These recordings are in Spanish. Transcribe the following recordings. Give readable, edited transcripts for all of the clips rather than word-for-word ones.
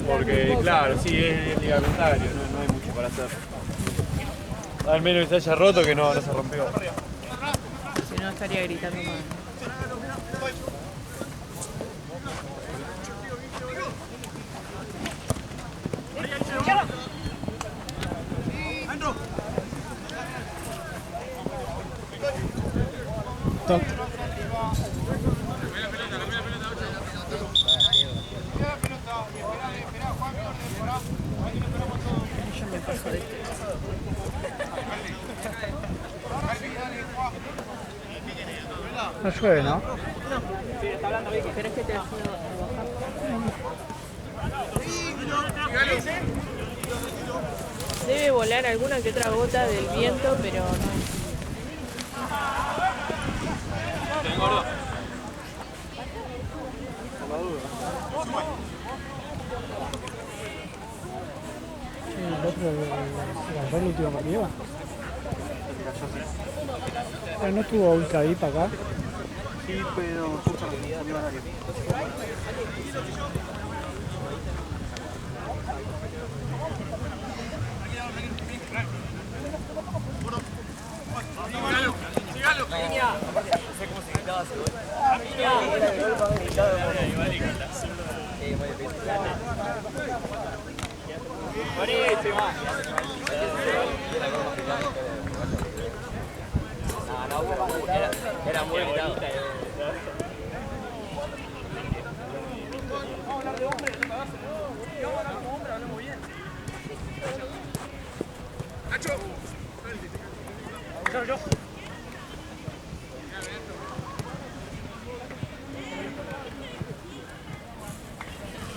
Porque, claro, sí, es ligamentario, no hay mucho para hacer. Al menos que se haya roto, que no se rompió. Si no, estaría gritando más. Yo me paso de este. No llueve, ¿no? ¿Querés que te ayude a bajar? Debe volar alguna que otra gota del viento, pero no. El otro ganó el último partido. Pero no estuvo Ultra VIP acá. Sí, pero justo la habilidad de horario. Era muy gritado.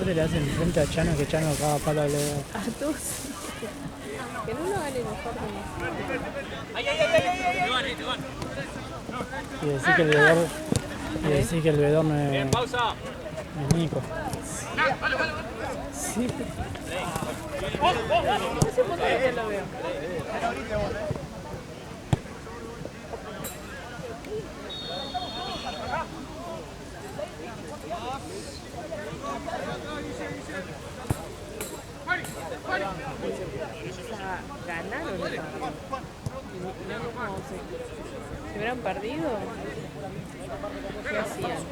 ¿Qué le hacen frente a Chano que Chano cada palo le da? A todos. Que no lo hagan enojar más. Y decir que el vedor. Y decir que el vedor no es. Pausa. Es Nico. Sí. No sé por qué no lo veo. Ganaron el partido. Mirá cómo se hubieran perdido. ¿Qué hacían?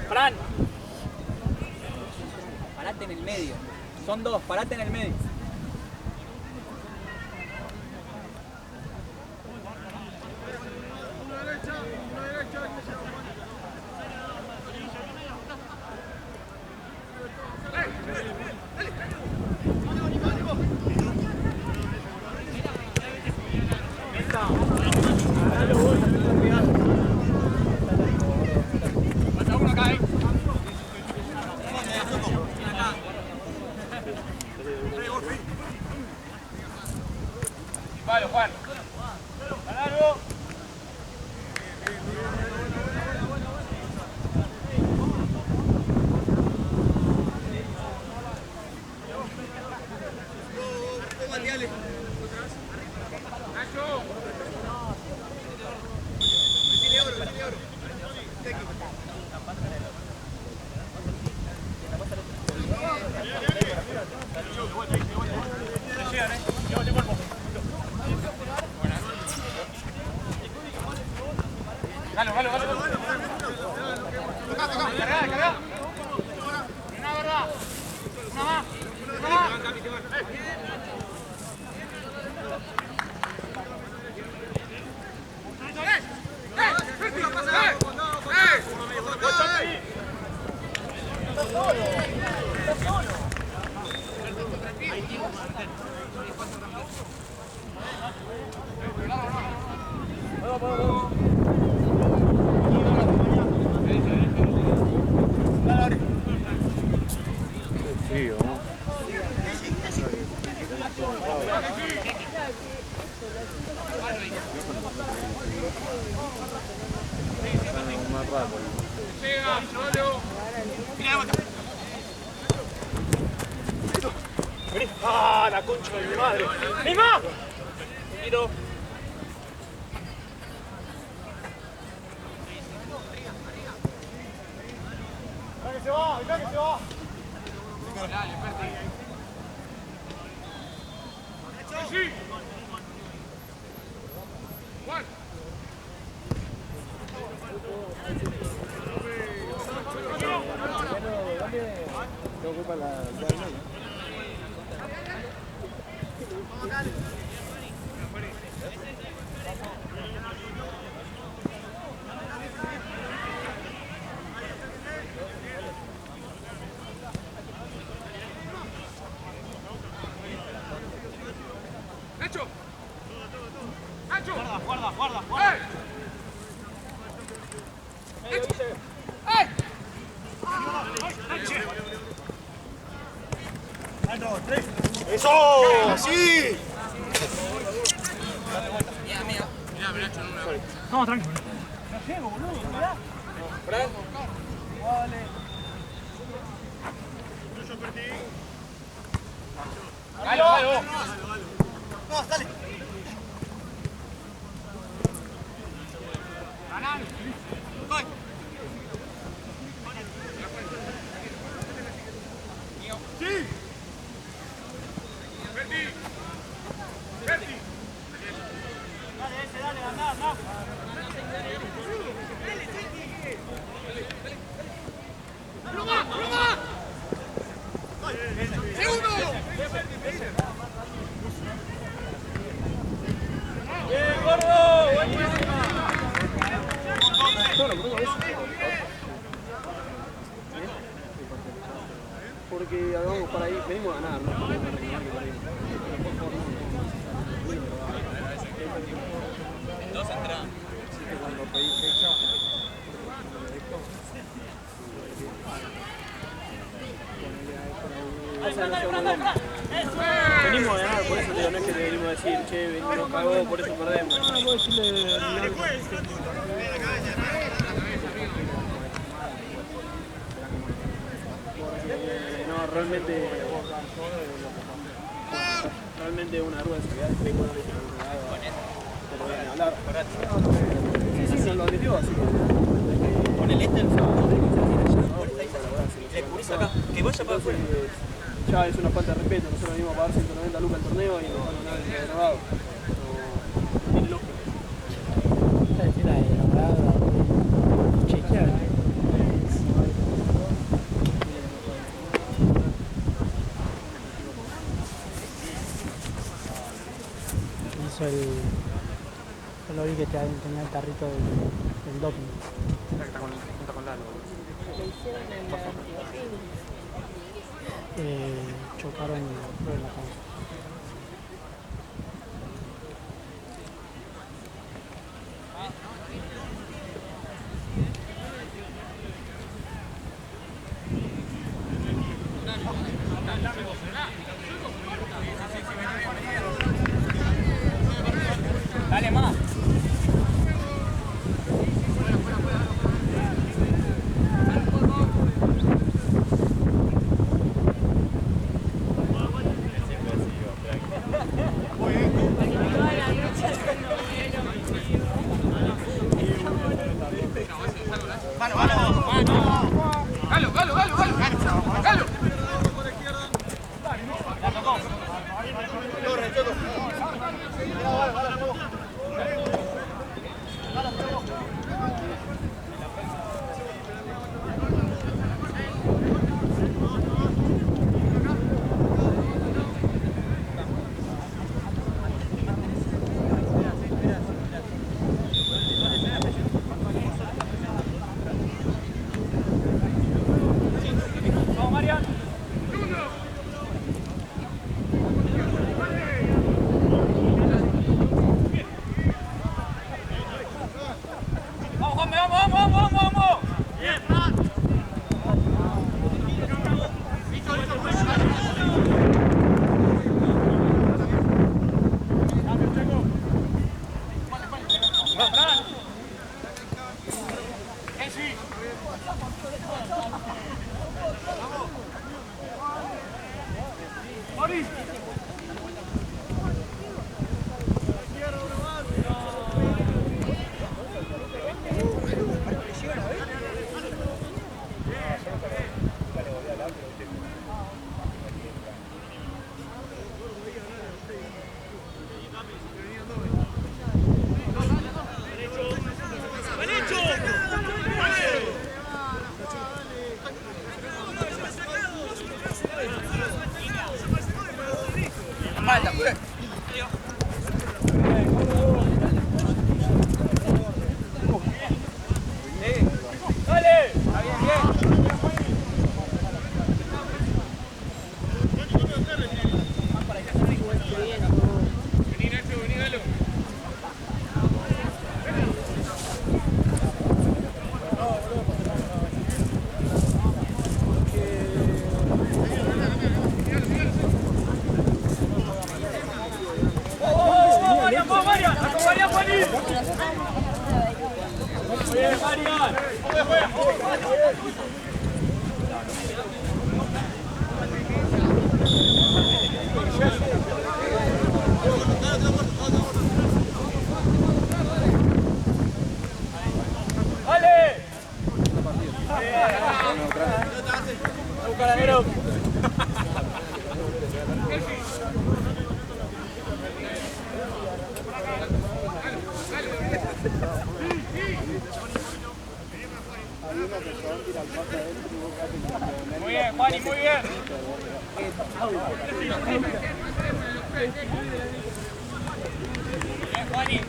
Fran. Parate en el medio. Son dos, parate en el medio. Vale, Juan. ¡Ganalo! Nacho. ¡Ah, la concha de mi madre! ¡Mima! Tiro. ¡Acá que se va! ¡Acá que se va! ¡Sí! ¡Juan! Tengo culpa la ¡Nacho! ¡Nacho! ¡Guarda, guarda, guarda! ¡Ey! ¡Ey! ¡Eso! ¡Sí! No, tranquilo. No llego, boludo, mirá. Fran. Vale. ¡Dale, dale! ¡Vamos, dale! ¡Ganan! ¡Voy! ¡Sí! ¡Berti! ¡Berti! Dale, ese, dale, andá, andá. ¡Uno más! ¡Uno más! ¡Segundo! ¡Bien, gordo! ¡Buenísimo! Porque vamos para ahí, venimos a ganar, no podemos reclamar que perdimos. Dos entradas. Cuando pedí fecha, venimos a ganar, por eso te digo, no es que te venimos a decir, che, nos cagó, por eso perdemos. No, puedo decirle. No, realmente una rueda de seguridad de no pero voy a hablar. Sí, sí, lo admitió, así que. Con el este el sábado. Le cubrís acá. Que vaya para afuera. Ya es una falta de respeto, nosotros venimos a pagar 190 lucas el torneo y nos van a ganar el grabado. No tiene lógica. Esta es la de grabado. Chequear. Hizo el. Yo lo vi que tenía el tarrito del doping. Está con Lalo. Le hicieron en la Argentina. Chocaron en la cabeza. Dale más. siempre ha sido Muy bien, Juani, muy bien. Bien, Juani.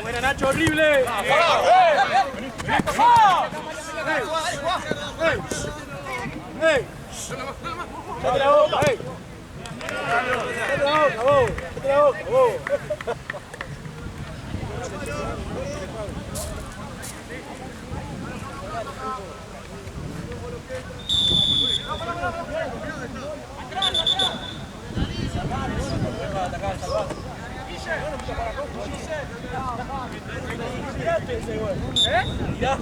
Buena Nacho, horrible.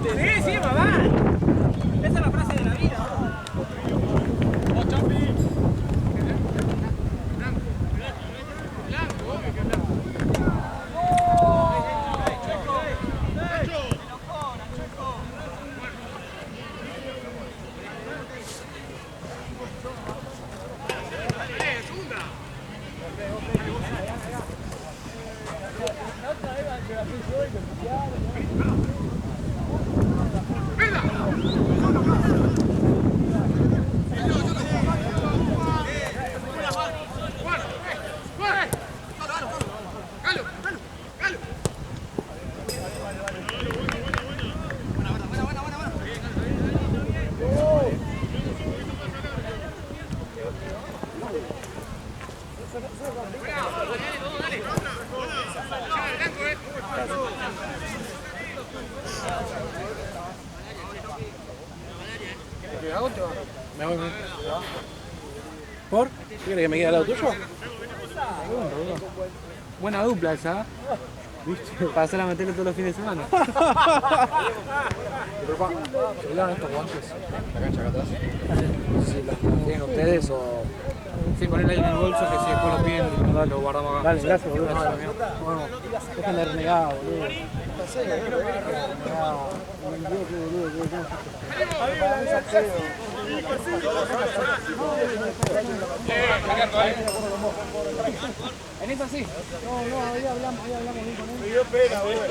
Sí, sí, mamá. Esa es la frase de la vida. ¿Te va? Me voy. ¿Por? ¿Quieres que me quede al lado tuyo? Buena dupla esa. ¿Viste? Pasar a meterlo todos los fines de semana. ¿Se hablaron estos guantes? La cancha acá atrás. Si los tienen ustedes o. Sí, ponerlo ahí en el bolso que si después lo piden, lo guardamos acá. Dale, gracias, boludo. Bueno, dejen de renegar, boludo. En eso sí. No, ahí hablamos bien con él. Me dio pena, boludo.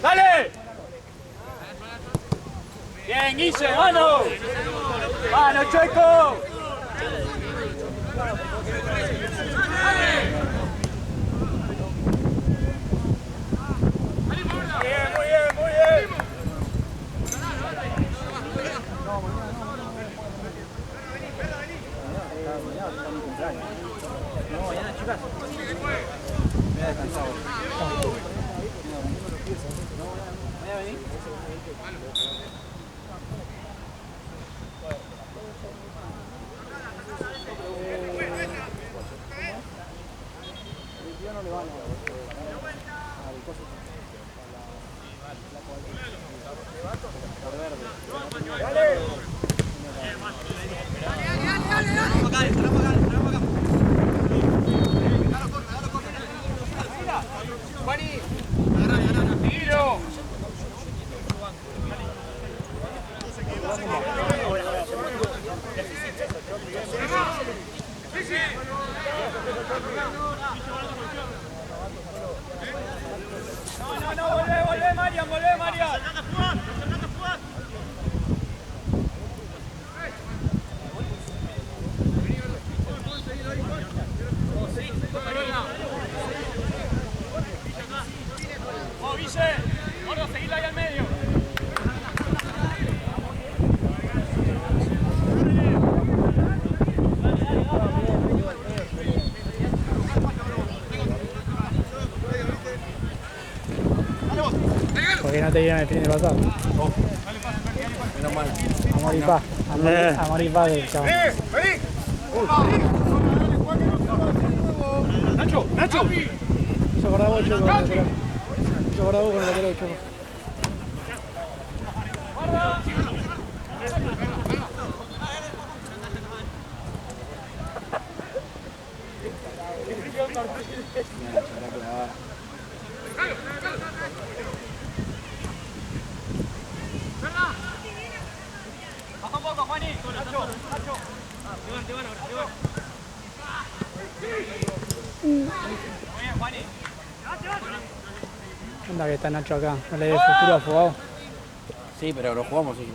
¡Dale! Bien, Guille, mano. Mano, Chueco. Muy bien. Volvé, Marian. Guille, gordo, seguilo ahí al medio. ¿Por qué no te dieron el fin de pasado? Menos mal. Amor y paz. Amor y paz del chabón. ¡Nacho! Yo acordaba vos, Choco, con el lateral. Yo acordaba vos con el lateral, Choco. Baja un poco, Juani. Nacho. Te van ahora. Muy bien, Juani. Anda que está Nacho acá. No le dé futuro a Fogado. Sí, pero lo jugamos sí.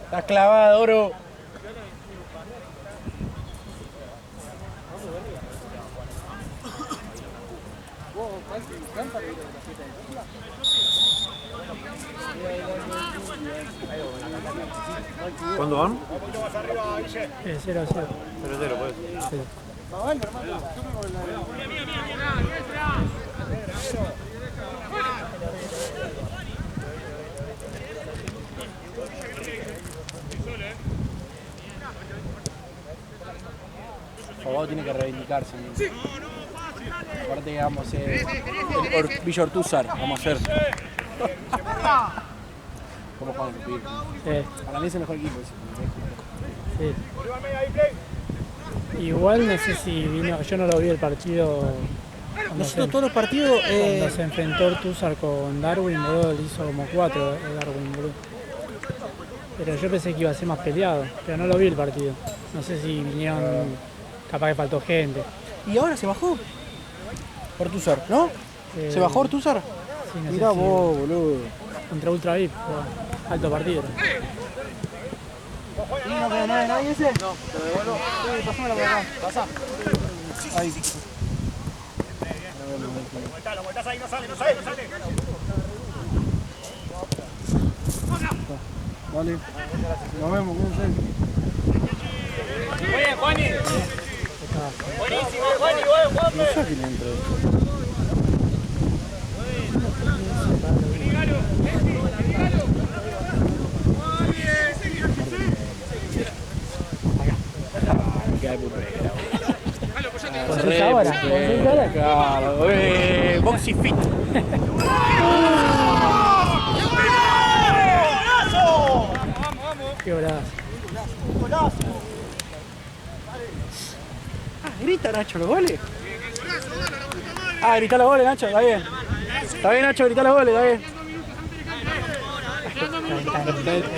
Estás clavado, oro. ¿Cuándo van? 0-0. 0-0, pues. Sí. Fogado tiene que reivindicarse. Aparte que vamos a ser Villa Ortúzar, vamos a ser. ¿Cómo juegan el Pil? Sí. Para mí es el mejor equipo. Sí. Igual no sé si vino, yo no lo vi el partido. Nosotros todos los partidos. Cuando se enfrentó Ortúzar con Darwin, boludo, le hizo como 4 Darwin, boludo. Pero yo pensé que iba a ser más peleado, pero no lo vi el partido. No sé si vinieron, capaz que faltó gente. Y ahora se bajó. Ortúzar, ¿no? ¿Se bajó Ortúzar? Sí, no Mirá sé si vos, boludo. contra Ultra VIP, alto partido. ¿Y no queda nada de nadie ese? No, lo devuelvo. Sí, pasámela por acá. Pasa. Ahí. Lo aguantás ahí, no sale. Dale. Nos vemos, cuídense. Muy bien, Juani. Buenísimo, Juani, vos. No sé a quién entra esto. Boxy fit. Qué volada. Grita Nacho los goles. Grita los goles, Nacho, está bien. Está bien, Nacho, grita los goles, está bien.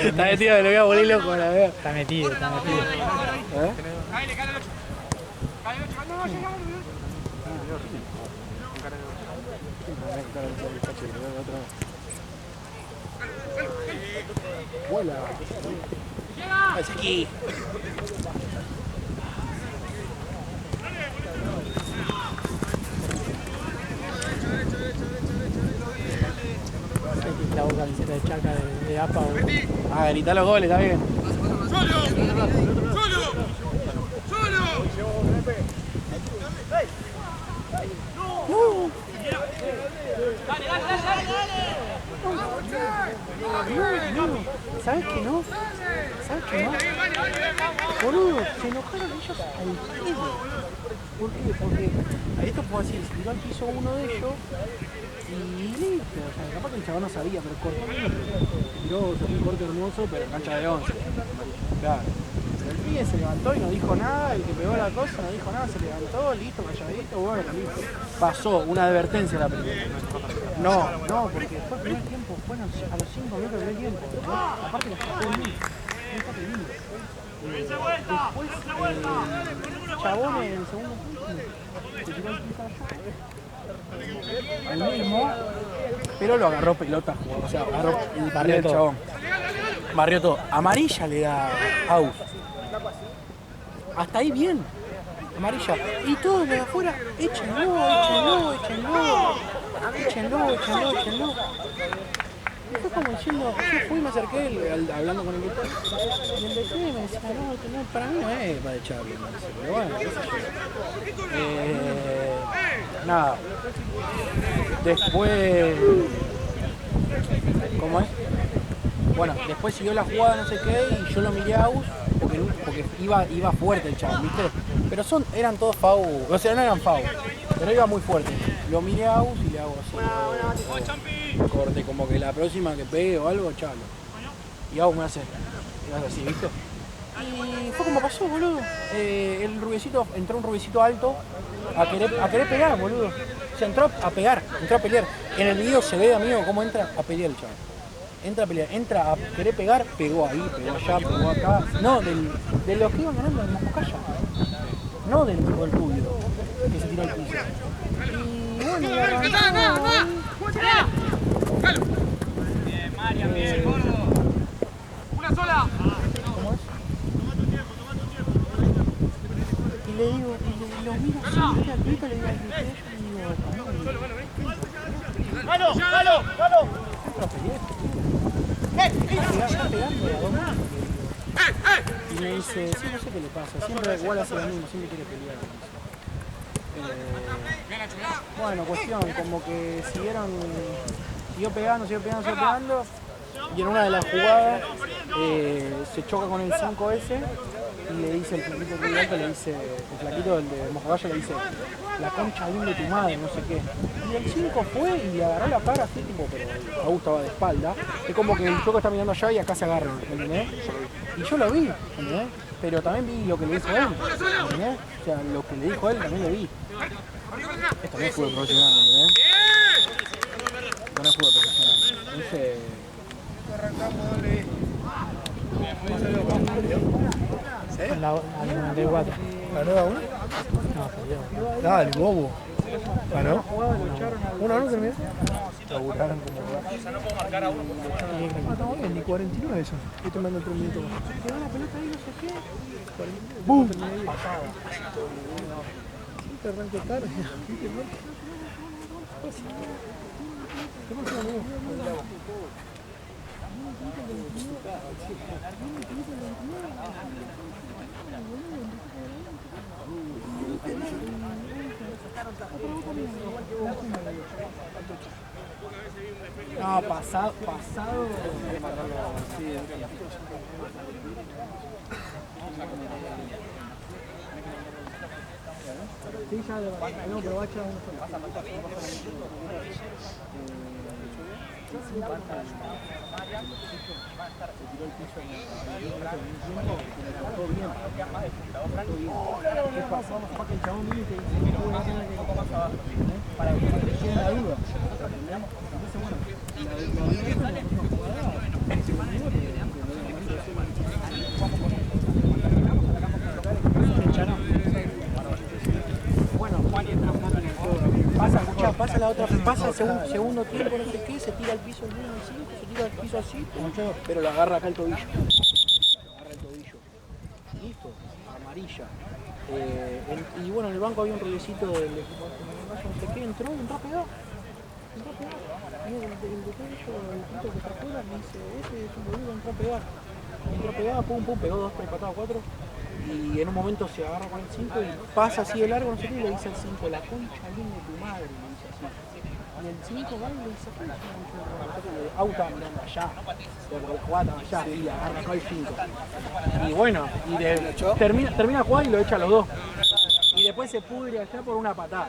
Está metido, lo voy a volver loco, la veo. Está metido. Vuela. Es aquí. La camiseta de Chaca de APA. Grita los goles, está bien. ¿Sabes que no? Boludo, se enojaron ellos al pedo. ¿Por qué? Porque a esto puedo decir, se tiró al piso uno de ellos y listo. O sea, capaz que el chaval no sabía, pero cortó bien. Tiró, se fue un corte hermoso, pero cancha de 11. Claro. El pibe se levantó y no dijo nada, el que pegó la cosa no dijo nada, se levantó, listo, calladito, bueno, listo. Pasó una advertencia a la primera. No, porque fue el primer tiempo, fue a los 5 minutos del primer tiempo. ¿No? Aparte la sacó bien. Después Chabón en el segundo punto se tiró el piso allá. El mismo, pero lo agarró pelota, o sea, agarró el barrio del chabón. Barrió todo. Amarilla le da Aus. Hasta ahí bien. Amarilla. Y todos de afuera, échenlo. Y fue como diciendo, yo fui y me acerqué hablando con el director. Y el de me decía, no, para mí no es para echarlo. Pero bueno, qué sé yo. Nada. Después... ¿Cómo es? Bueno, después siguió la jugada no sé qué y yo lo miré a Aus porque iba fuerte el chaval, ¿viste? Pero eran todos FAU, o sea, no eran FAU, pero iba muy fuerte. Lo miré a Aus y le hago así. Corte, como que la próxima que pegue o algo, chalo. Y Aus me hace así, ¿viste? Y fue como pasó, boludo. El rubiecito, entró un rubiecito alto a querer pegar, boludo. Se entró a pegar, entró a pelear. En el video se ve, amigo, cómo entra a pelear el chaval. Entra a pelear, entra a querer pegar, pegó ahí, pegó allá, pegó acá. No, de los que iban ganando en Moscocaya. No del rubio, que se tiró al piso. Y bueno, y arrancó. Bien, Marian, bien, gordo. Una sola. ¿Cómo es? Y le digo, lo miro así, mira al grito, le digo al grito, y digo, ¡Galo! está pegando a 2 metros. Y me dice, sí, no sé qué le pasa, siempre igual hace lo mismo, siempre quiere pelear. Bueno, cuestión, como que siguió pegando, y en una de las jugadas se choca con el 5S y le dice el flaquito que alto, le dice, el flaquito del de Moscocaya le dice, la concha bien de tu madre, no sé qué. Y el 5 fue y le agarró la cara así, tipo, pero Augusto estaba de espalda. Es como que el choco está mirando allá y acá se agarran, ¿entendés? Y yo lo vi, ¿entendés? Pero también vi lo que le dijo él, ¿entendés? O sea, lo que le dijo él también lo vi. Esto no es fútbol profesional, ¿entendés? Esto no es fútbol profesional. Entonces... A la 94. ¿Ganó a uno? No, perdió. Dale, bobo. ¿Ganó? 1-1 terminó. Laburaron como... No, bien, ni 49 eso. Esto me anda 3 minutos más. Quedó la pelota ahí, no sé qué. 49. ¡Bum! Siempre arranco tarde. ¿Qué pasó, amigo? No, pasado. Sí. Sí, ya lo no, pero va a echar uno ¿Qué pasa? Capaz que el chabón viene y te dice, no puedo hacer nada para que te quede la duda. Entonces, bueno, pasa la otra, pasa el segundo tiempo, no sé qué, se tira al piso el 1 al 5, se tira al piso así, pero lo agarra acá el tobillo. Listo, amarilla. Y bueno, en el banco había un ruidecito del equipo no sé qué, entró pegado. Y el de ellos, el pito que está afuera, me dice, ese es un boludo, entró pegado, pum, pegó 2, 3 patadas, 4. Y en un momento se agarra con el 5 y pasa así de largo, no sé qué, y le dice al 5, la concha viene de tu madre, le dice así. Y el 5 va y le dice, ¿qué es? Auta mirando allá, porque la jugada estaba allá, y agarra acá el 5. Y bueno, termina la jugada y lo echa a los dos. Y después se pudre allá por una patada.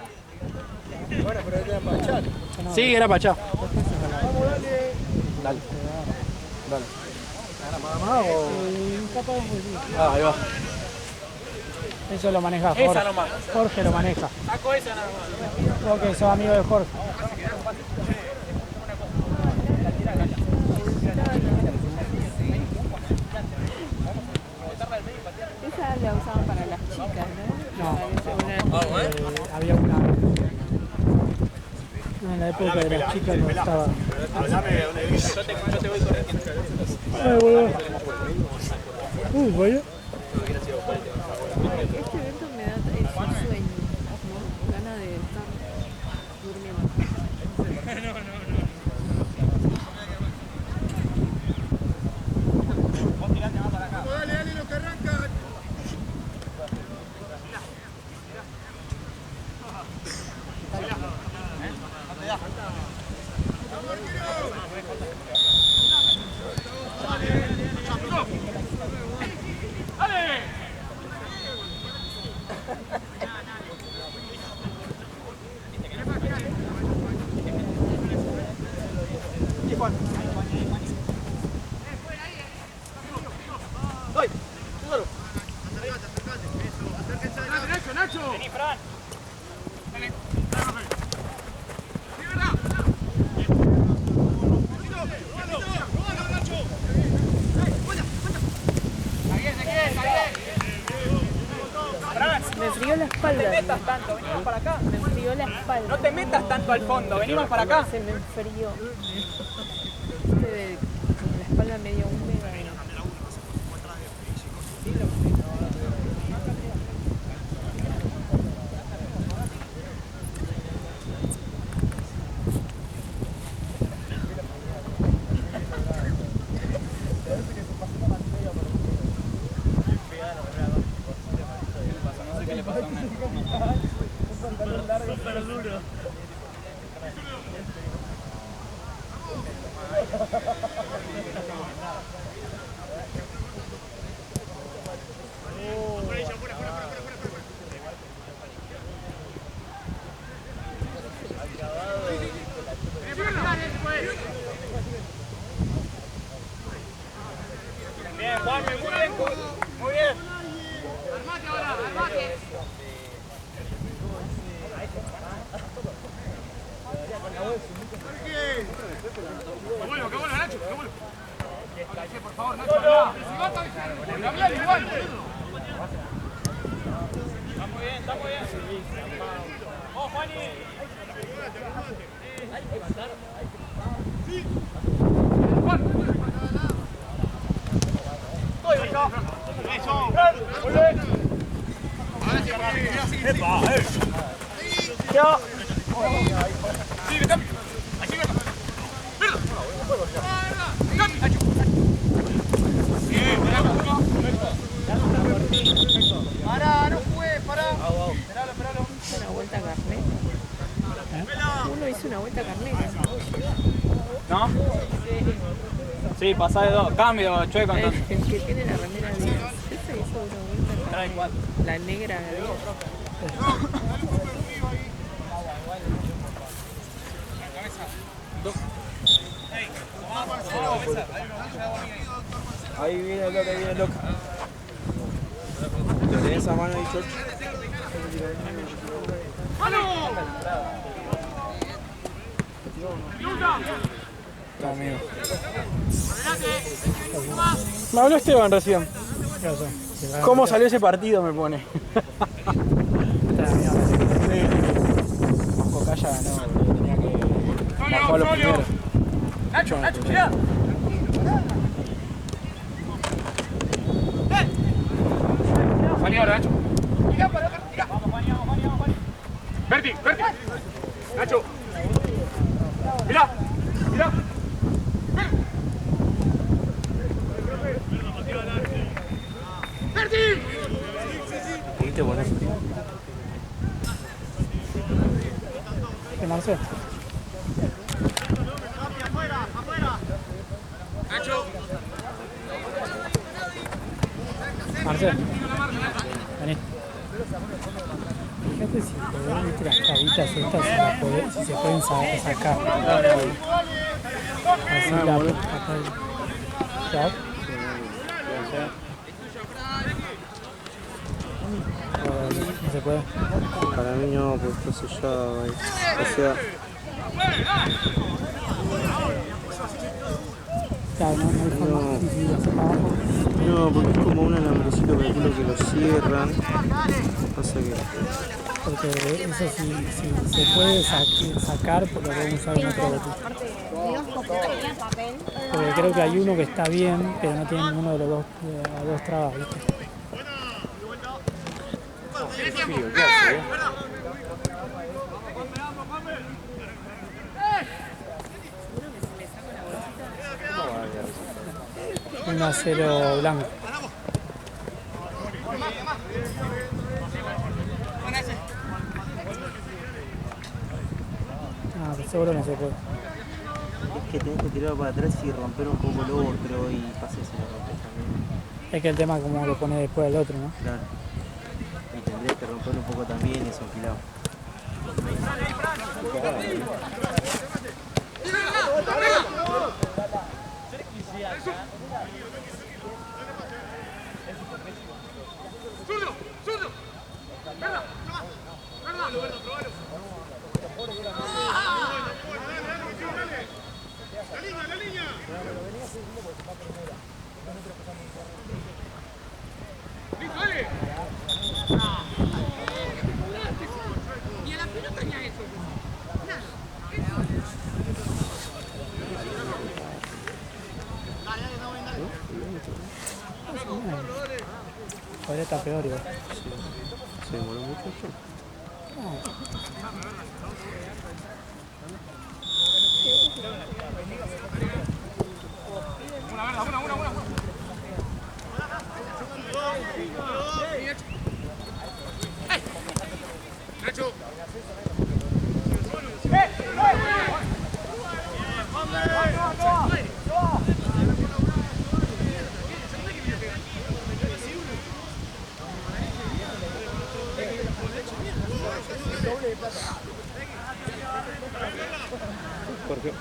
Bueno, pero era para echar. Sí, era para allá. Vamos, dale. Dale. ¿Más o...? Ahí va. Eso lo maneja Jorge. Esa nomás. Jorge lo maneja. Saco esa nada más. Vos que sos amigo de Jorge. Esa la usaban para las chicas, ¿no? No, había una... En la época de las chicas no estaba... Yo te voy corriendo. Ay, boludo. Vaya. Este evento me da sueño, ¿no? Ganas de estar durmiendo. Dale, lo que arranca. Vení, Fran. Me frió la espalda. No te metas tanto, venimos para acá. Me frió la espalda. No te metas tanto al fondo, venimos para acá. Se me enfrió. Con la espalda medio húmeda. Bien, Juan, muy bien. Muy bien. Armate ahora, armate. Qué bueno, Nacho, qué bueno. Por favor, Nacho, Gabriel, igual, boludo. Está muy bien, está muy bien. ¡Oh, Juani! Sigue, cambio. Así, verdad. Verdad. Cambio, Nacho. Sí, pasá de 2. Cambio, Chueco, El entonces. que tiene la remera de Díaz. Ese hizo una vuelta. Trae 4. La negra de Díaz. Ahí viene loca, ahí viene loca. ¿Te tenés esa mano ahí, George? Amigo. Me habló Esteban recién. ¿Qué pasó? ¿Cómo salió ese partido? Me pone. Cocaya ganó, tenía que bajar los primeros. Nacho, Nacho, mira. Salí ahora, Nacho. Mira, para acá, mira. Berti, Berti. Nacho. Mira, mira. Berti. ¿Pudiste poner? ¿Qué Marcelo? Marcelo, vení. Fíjate si podés, viste, las cabitas estas, si se pueden sacar. Así la acá. ¿Ya? No se puede. Para mí no, pues está sellado ahí. O sea, Claro, no hay forma de hacer para abajo. no, porque es como un alambrecito que creo que lo cierran. Pasa que... Porque eso si se puede sacar, pues lo podemos usar en otro botón. Porque creo que hay uno que está bien, pero no tiene ninguno de los dos trabas, ¿viste? frío, ¿qué hace, 1-0 blanco. Ah, pero seguro no se puede. Es que tenés que tirar para atrás y romper un poco lo otro y pase si lo rompes también. Es que el tema es como lo pone después al otro, ¿no? Claro. Y tendrías que romper un poco también y eso enfilado. ¡Zurdo! ¡Zurdo! ¡Verla! ¡Verla! ¡La línea! ¡Listo, dale! ¿Y a la pelota ya eso? Podría estar peor igual. ¿Se demoró mucho esto? Una. Nacho. Jorge.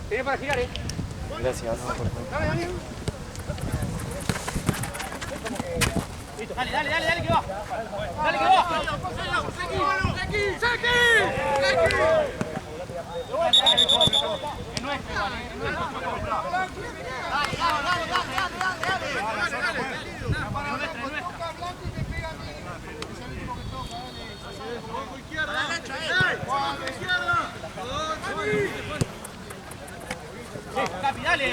Tiene para girar, Gracias. Dale, dale, dale, dale que va. Dale que va. Capi, dale.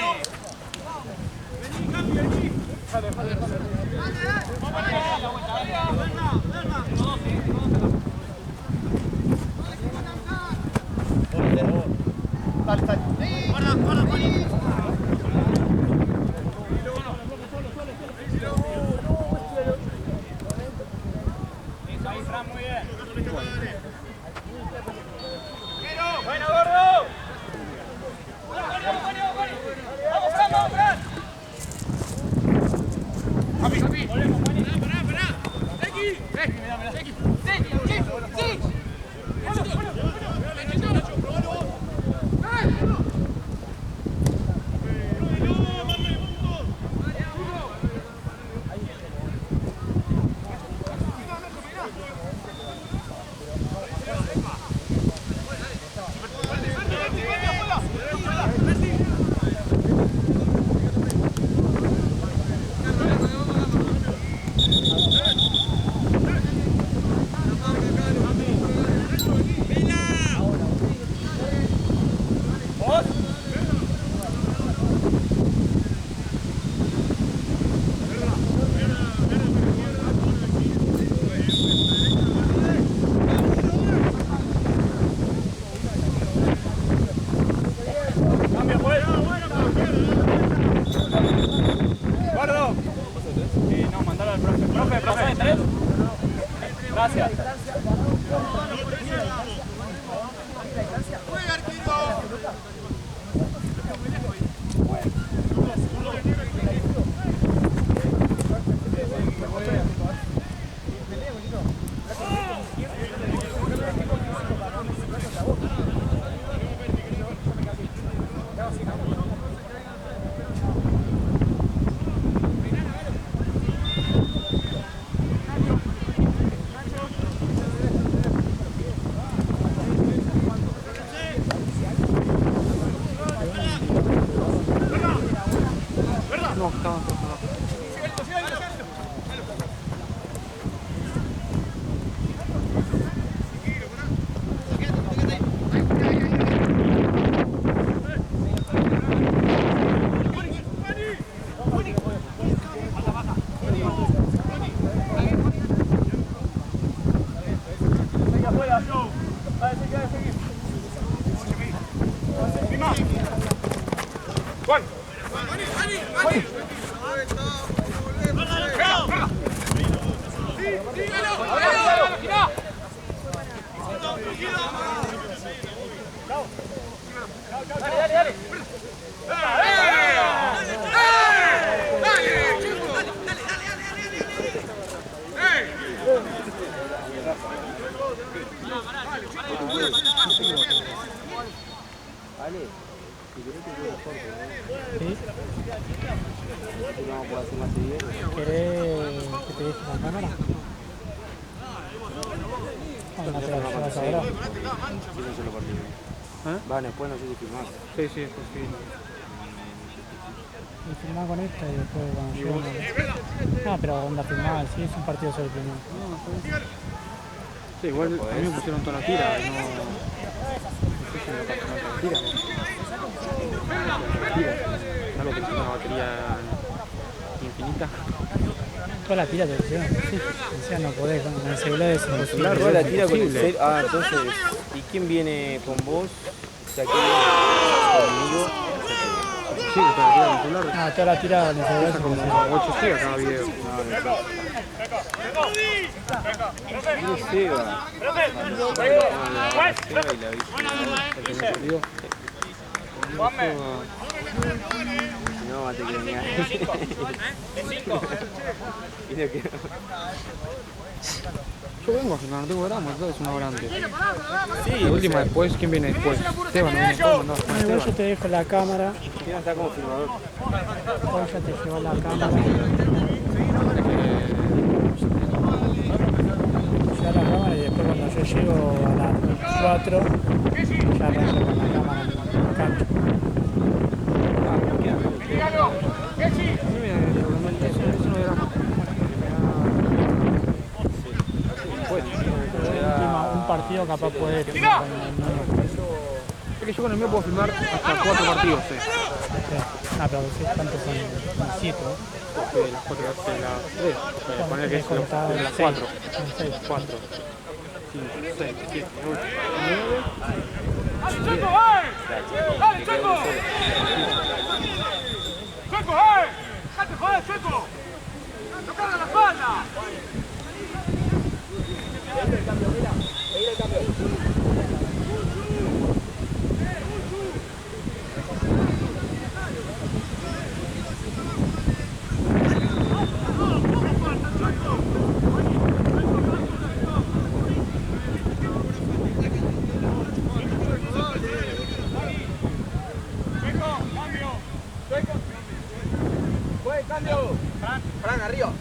Bueno, gordo. Vamos, vamos, Fran. Capi. Pará. Aquí. Sí. Gracias. Bueno, después no sé si filmás. Sí. Y filmar con esta y después cuando lleguemos. No, pero onda filmar, sí, es un partido sobre primero. Sí, igual a mí me pusieron toda la tira, no sé si me pasan otra tira. Algo que es una batería infinita. Toda la tira te pusieron, sí. O sea, no podés, con el celular es imposible. Toda la tira con el cel. Ah, entonces, ¿y quién viene con vos? O sea, ¿quién viene conmigo? Sí, toda la tira con el celular. No, toda la tira con el celular es Como imposible. 8 gigas cada video. ¿Quién es Seba? Seba y la bici. El que me perdió. No, te quiero negar. Y no quiero. Yo vengo a filmar, no tengo drama, es una hora antes. Sí, la última después, ¿quién viene después? Esteban, ¿no viene después? No, Bueno, igual yo te dejo la cámara. Esteban está como filmador. Hoy ya te llevo la cámara. Llevo la cámara y después cuando yo llego a las 4 ya arranco con la cámara en la cancha. Un partido capaz puede filmar con el mío. Es que yo con el mío puedo filmar hasta 4 partidos, Sí. Ah, pero ¿cuántos son? 7, ¿no? Porque las 4 hace las 3. Poner que es las 4. 4, 5, 6, 7, 8, 9. ¡Dale, Chueco! ¡Dale, Chueco! ¡Chueco, ¡date joder, Chueco! ¡No carga la espalda! Fran, arriba.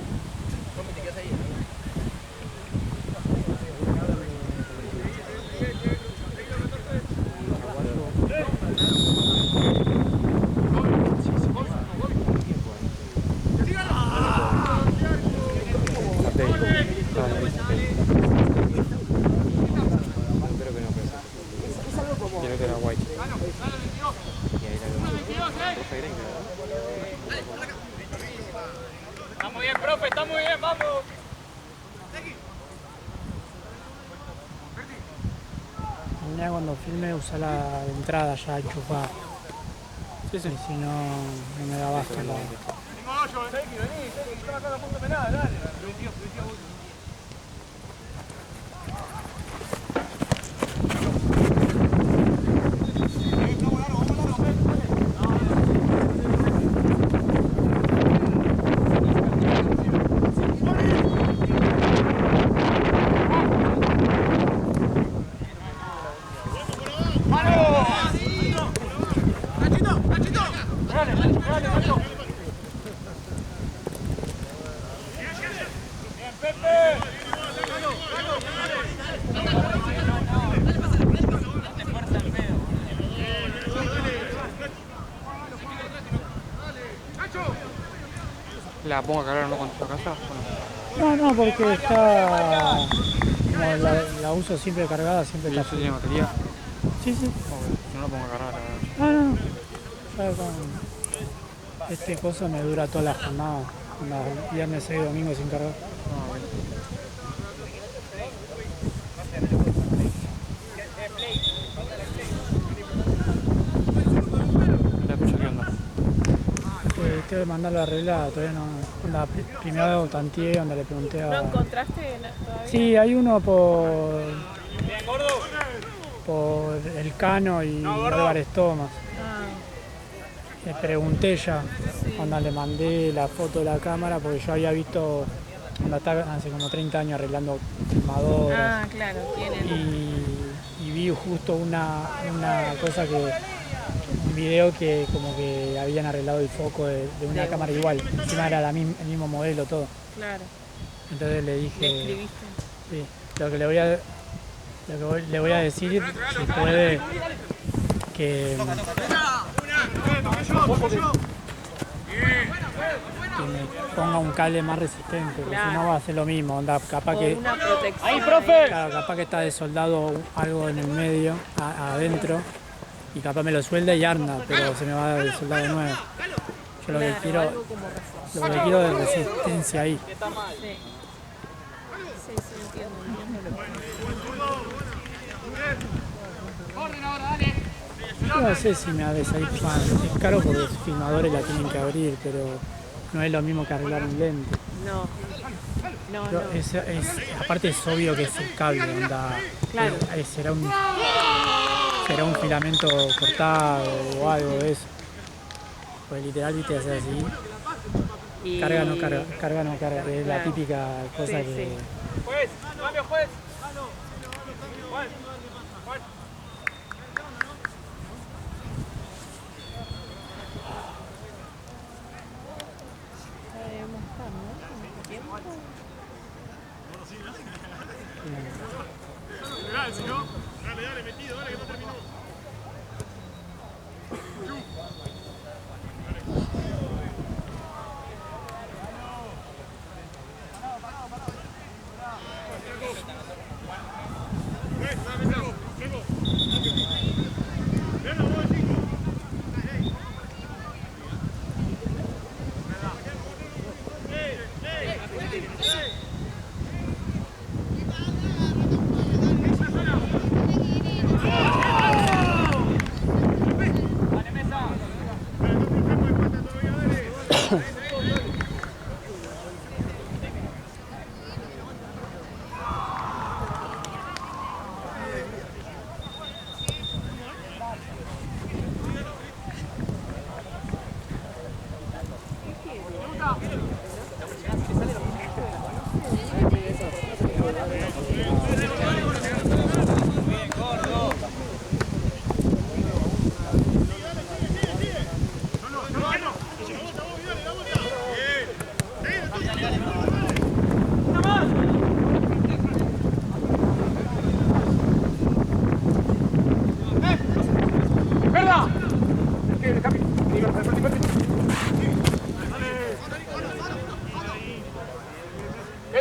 Está muy bien, profe, está muy bien, vamos. Mañana cuando filme usa la entrada ya enchufada. Sí, sí. Y si no, no me da abasto la... Vení, está acá la punta penal, dale. ¿La pongo a cargar o no con tu casa? No, porque está... Como la uso siempre cargada, siempre ¿Y está... eso tiene batería? Sí, sí. Si no la pongo a cargar, la verdad. No. Ya con este coso me dura toda la jornada. Anda, viernes, sábado y domingo sin cargar. ¿La escucha qué onda? Tengo que mandarlo a arreglar, todavía no... Onda, primero tanteé, donde le pregunté a... ¿No encontraste todavía? Sí, hay uno por el Cano y Álvarez Thomas. Ah, Le pregunté ya, sí. onda, le mandé la foto de la cámara porque yo había visto, onda, hace como 30 años arreglando filmadoras. Ah, claro, tienen. Y vi justo una cosa que, un video que como que habían arreglado el foco de una cámara igual, encima era el mismo modelo todo. Claro. Entonces le dije, ¿Le escribiste? sí, lo que le voy a decir, si puede, que me ponga un cable más resistente, porque Claro. si no va a ser lo mismo, onda, capaz O que... una protección. ¡Ahí, profe! Claro, capaz que está desoldado algo en el medio, adentro, y capaz me lo suelda y arma, pero se me va a desoldar de nuevo. Yo lo que Claro, quiero, algo como reforzado. lo que quiero es resistencia ahí. Sí. Sí, entiendo. Orden ahora, dale. Yo no sé si me ha de salir mal, es caro porque los filmadores la tienen que abrir, pero no es lo mismo que arreglar un lente. No, Pero no. aparte es obvio que es el cable, onda, Claro. será un filamento cortado o algo de eso. Pues literal, viste, hacer así. Y... Carga no carga, carga no carga, que es la Claro. típica cosa Sí, que... sí. Juez, cambio, juez. Juan, Juan. Ya debemos estar, ¿no? ¿En el tiempo? Dale, metido, dale, que no terminó.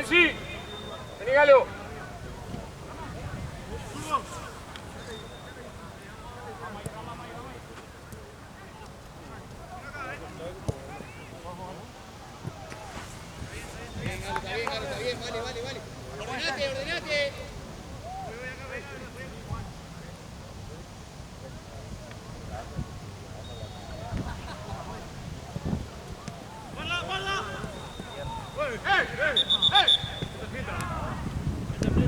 Sí, Senegalo. Vale. Ordenate.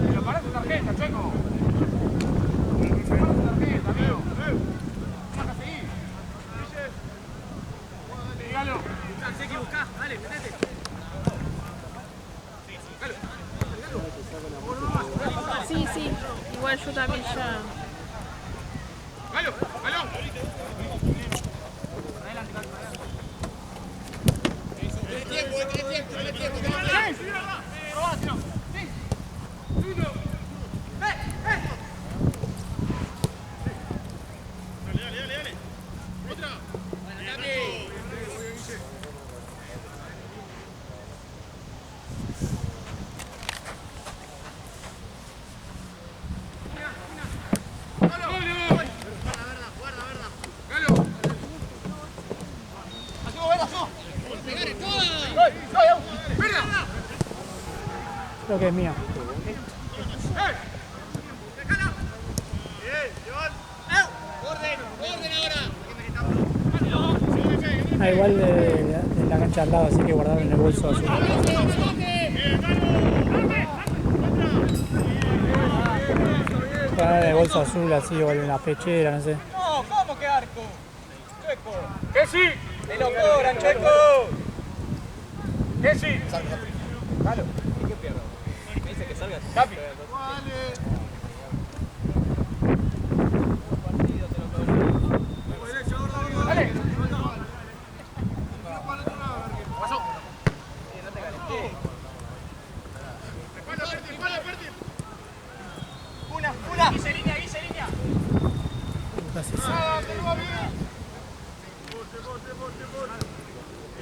Pero pará tu tarjeta, Checo. Pará tu tarjeta, amigo. Vas a seguir. Dígalo. Sé que buscás, dale, metete. Sí. Igual yo también ya... Galo. Tiene tiempo. Dale. Otra. Creo que es mía. Ah, igual de la cancha al lado, así que guardaron en el bolso azul. Guardaron en el bolso azul, así, o en la pechera, no sé. No, ¿cómo que arco? Checo. ¡Que sí! ¡Te lo cobran, Checo! ¡Que sí! Claro. ¿Y qué pierdo? Me dice que salgas. Capi. Dale. Pasó. No te calenté. Espalda. Una. Guise línea. Casi sí.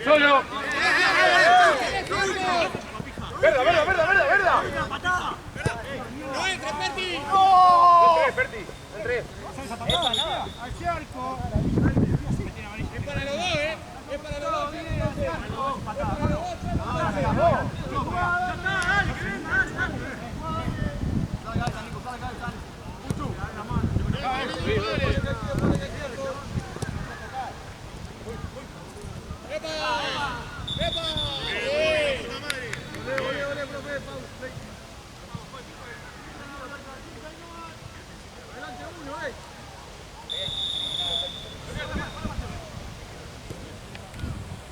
Solo. Verda. No entres, Perti. No. El 3, El 3. Es para los dos, Es para los dos.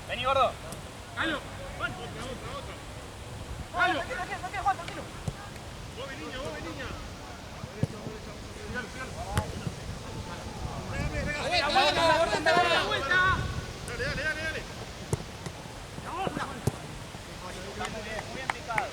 Vení, gordo. Galo. Galo. Vos ven, niña, vos ven, niña. Dale, dale, dale, dale. Muy bien picado.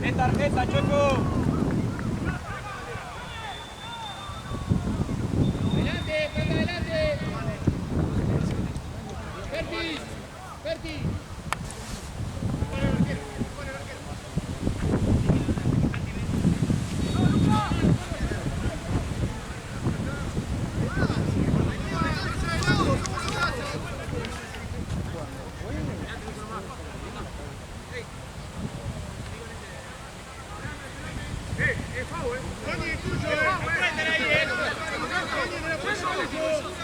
¡Es tarjeta, Choco! Adelante, planta adelante. Berti, Berti. Fanny, es tuyo. Tony, en el apoyo.